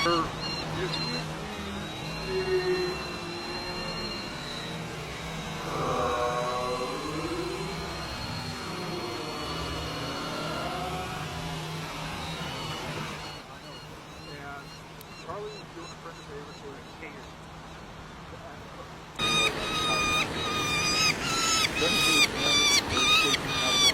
Er, and Charlie was doing a friend a favor to a cater. Then he was taking out